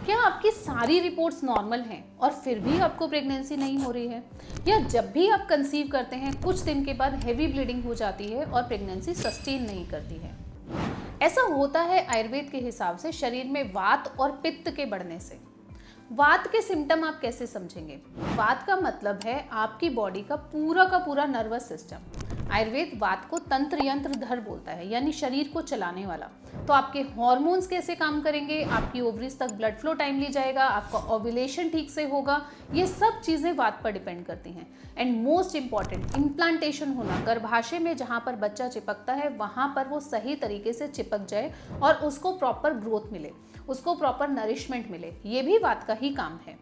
क्या आपकी सारी रिपोर्ट्स नॉर्मल हैं और फिर भी आपको प्रेगनेंसी नहीं हो रही है? या जब भी आप कंसीव करते हैं कुछ दिन के बाद हेवी ब्लीडिंग हो जाती है और प्रेगनेंसी सस्टेन नहीं करती है? ऐसा होता है आयुर्वेद के हिसाब से शरीर में वात और पित्त के बढ़ने से। वात के सिम्टम आप कैसे समझेंगे? वात का मतलब है आपकी बॉडी का पूरा नर्वस सिस्टम। आयुर्वेद वात को तंत्र यंत्र धर बोलता है, यानी शरीर को चलाने वाला। तो आपके हार्मोन्स कैसे काम करेंगे, आपकी ओवरीज तक ब्लड फ्लो टाइमली जाएगा, आपका ओव्यूलेशन ठीक से होगा, ये सब चीज़ें वात पर डिपेंड करती हैं। एंड मोस्ट इंपॉर्टेंट, इम्प्लांटेशन होना, गर्भाशय में जहाँ पर बच्चा चिपकता है वहाँ पर वो सही तरीके से चिपक जाए और उसको प्रॉपर ग्रोथ मिले, उसको प्रॉपर नरिशमेंट मिले, ये भी वात का ही काम है।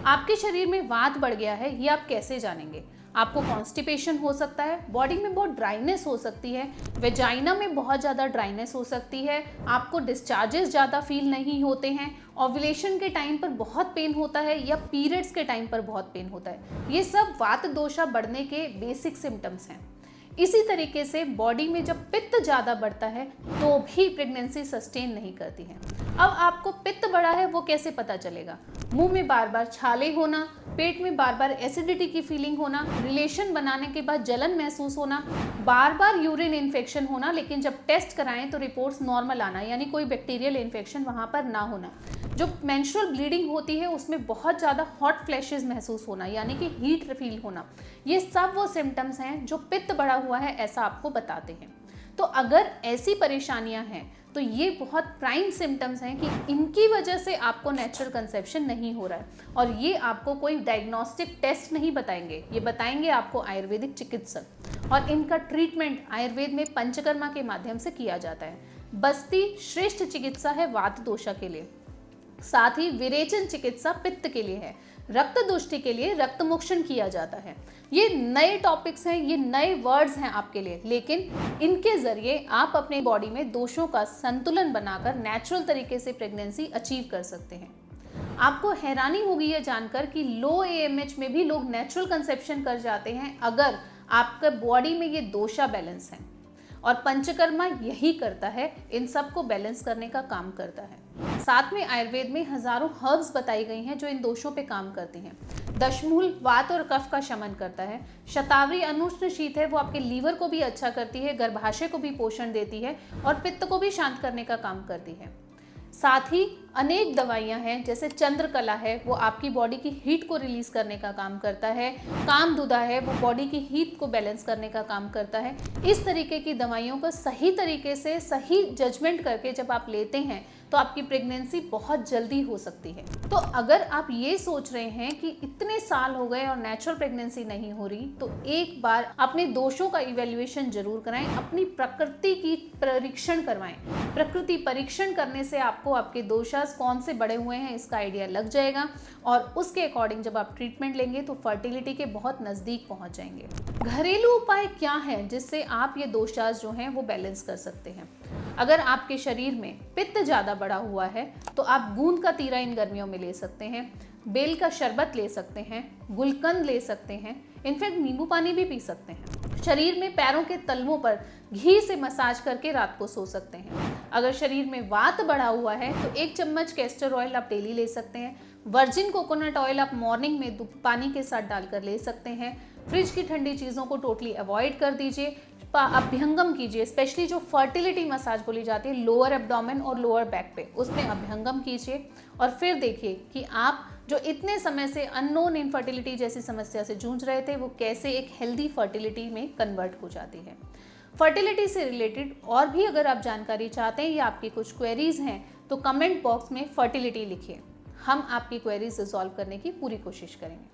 आपके शरीर में वात बढ़ गया है ये आप कैसे जानेंगे? आपको कॉन्स्टिपेशन हो सकता है, बॉडी में बहुत ड्राइनेस हो सकती है, वेजाइना में बहुत ज़्यादा ड्राइनेस हो सकती है, आपको डिस्चार्जेस ज़्यादा फील नहीं होते हैं, ओव्यूलेशन के टाइम पर बहुत पेन होता है या पीरियड्स के टाइम पर बहुत पेन होता है। ये सब वात दोषा बढ़ने के बेसिक सिम्टम्स हैं। इसी तरीके से बॉडी में जब पित्त ज़्यादा बढ़ता है तो भी प्रेगनेंसी सस्टेन नहीं करती है। अब आपको पित्त बढ़ा है वो कैसे पता चलेगा? मुंह में बार बार छाले होना, पेट में बार बार एसिडिटी की फीलिंग होना, रिलेशन बनाने के बाद जलन महसूस होना, बार बार यूरिन इन्फेक्शन होना, लेकिन जब टेस्ट कराएं तो रिपोर्ट्स नॉर्मल आना, यानी कोई बैक्टीरियल इन्फेक्शन वहाँ पर ना होना। जो मेंस्ट्रुअल ब्लीडिंग होती है उसमें बहुत ज़्यादा हॉट फ्लैशेस महसूस होना, यानी कि हीट फील होना, ये सब वो सिम्टम्स हैं जो पित्त बढ़ा हुआ है ऐसा आपको बताते हैं। तो अगर ऐसी परेशानियां हैं तो ये बहुत प्राइम सिम्टम्स हैं कि इनकी वजह से आपको नेचुरल कंसेप्शन नहीं हो रहा है, और ये आपको कोई डायग्नोस्टिक टेस्ट नहीं बताएंगे, ये बताएंगे आपको आयुर्वेदिक चिकित्सक। और इनका ट्रीटमेंट आयुर्वेद में पंचकर्मा के माध्यम से किया जाता है। बस्ती श्रेष्ठ चिकित्सा है वात दोषा के लिए, साथ ही विरेचन चिकित्सा पित्त के लिए है, रक्त दुष्टि के लिए रक्तमोक्षण किया जाता है। ये नए टॉपिक्स हैं, ये नए वर्ड्स हैं आपके लिए, लेकिन इनके जरिए आप अपने बॉडी में दोषों का संतुलन बनाकर नेचुरल तरीके से प्रेगनेंसी अचीव कर सकते हैं। आपको हैरानी होगी ये जानकर कि लो AMH में भी लोग नेचुरल कंसेप्शन कर जाते हैं अगर आपके बॉडी में ये दोषा बैलेंस है, और पंचकर्मा यही करता है, इन सब को बैलेंस करने का काम करता है। साथ में आयुर्वेद में हजारों हर्ब्स बताई गई हैं जो इन दोषों पे काम करती हैं। दशमूल वात और कफ का शमन करता है। शतावरी अनुष्ण शीत है, वो आपके लीवर को भी अच्छा करती है, गर्भाशय को भी पोषण देती है और पित्त को भी शांत करने का काम करती है। साथ ही अनेक दवाइयां हैं, जैसे चंद्रकला है, वो आपकी बॉडी की हीट को रिलीज करने का काम करता है। कामधुदा है, वो बॉडी की हीट को बैलेंस करने का काम करता है। इस तरीके की दवाइयों को सही तरीके से सही जजमेंट करके जब आप लेते हैं तो आपकी प्रेगनेंसी बहुत जल्दी हो सकती है। तो अगर आप ये सोच रहे हैं कि इतने साल हो गए और नेचुरल प्रेगनेंसी नहीं हो रही, तो एक बार अपने दोषों का इवैल्यूएशन जरूर कराएं, अपनी प्रकृति की परीक्षण करवाएं। प्रकृति परीक्षण करने से आपको आपके दोषास कौन से बड़े हुए हैं इसका आइडिया लग जाएगा, और उसके अकॉर्डिंग जब आप ट्रीटमेंट लेंगे तो फर्टिलिटी के बहुत नजदीक पहुंच जाएंगे। घरेलू उपाय क्या है जिससे आप ये दोषास जो हैं वो बैलेंस कर सकते हैं? अगर आपके शरीर में पित्त ज्यादा बढ़ा हुआ है तो आप गूंद का तीरा इन गर्मियों में ले सकते हैं, बेल का शरबत ले सकते हैं, गुलकंद ले सकते हैं, इनफैक्ट नींबू पानी भी पी सकते हैं। शरीर में पैरों के तलवों पर घी से मसाज करके रात को सो सकते हैं। अगर शरीर में वात बढ़ा हुआ है तो 1 चम्मच कैस्टर ऑयल आप डेली ले सकते हैं। वर्जिन कोकोनट ऑयल आप मॉर्निंग में पानी के साथ डालकर ले सकते हैं। फ्रिज की ठंडी चीज़ों को टोटली अवॉइड कर दीजिए। अभ्यंगम कीजिए, स्पेशली जो फर्टिलिटी मसाज बोली जाती है लोअर एब्डोमेन और लोअर बैक पे, उसमें अभ्यंगम कीजिए। और फिर देखिए कि आप जो इतने समय से अननोन इनफर्टिलिटी जैसी समस्या से जूझ रहे थे वो कैसे एक हेल्दी फर्टिलिटी में कन्वर्ट हो जाती है। फर्टिलिटी से रिलेटेड और भी अगर आप जानकारी चाहते हैं या आपकी कुछ क्वेरीज हैं तो कमेंट बॉक्स में फर्टिलिटी लिखिए, हम आपकी क्वेरीज रिजॉल्व करने की पूरी कोशिश करेंगे।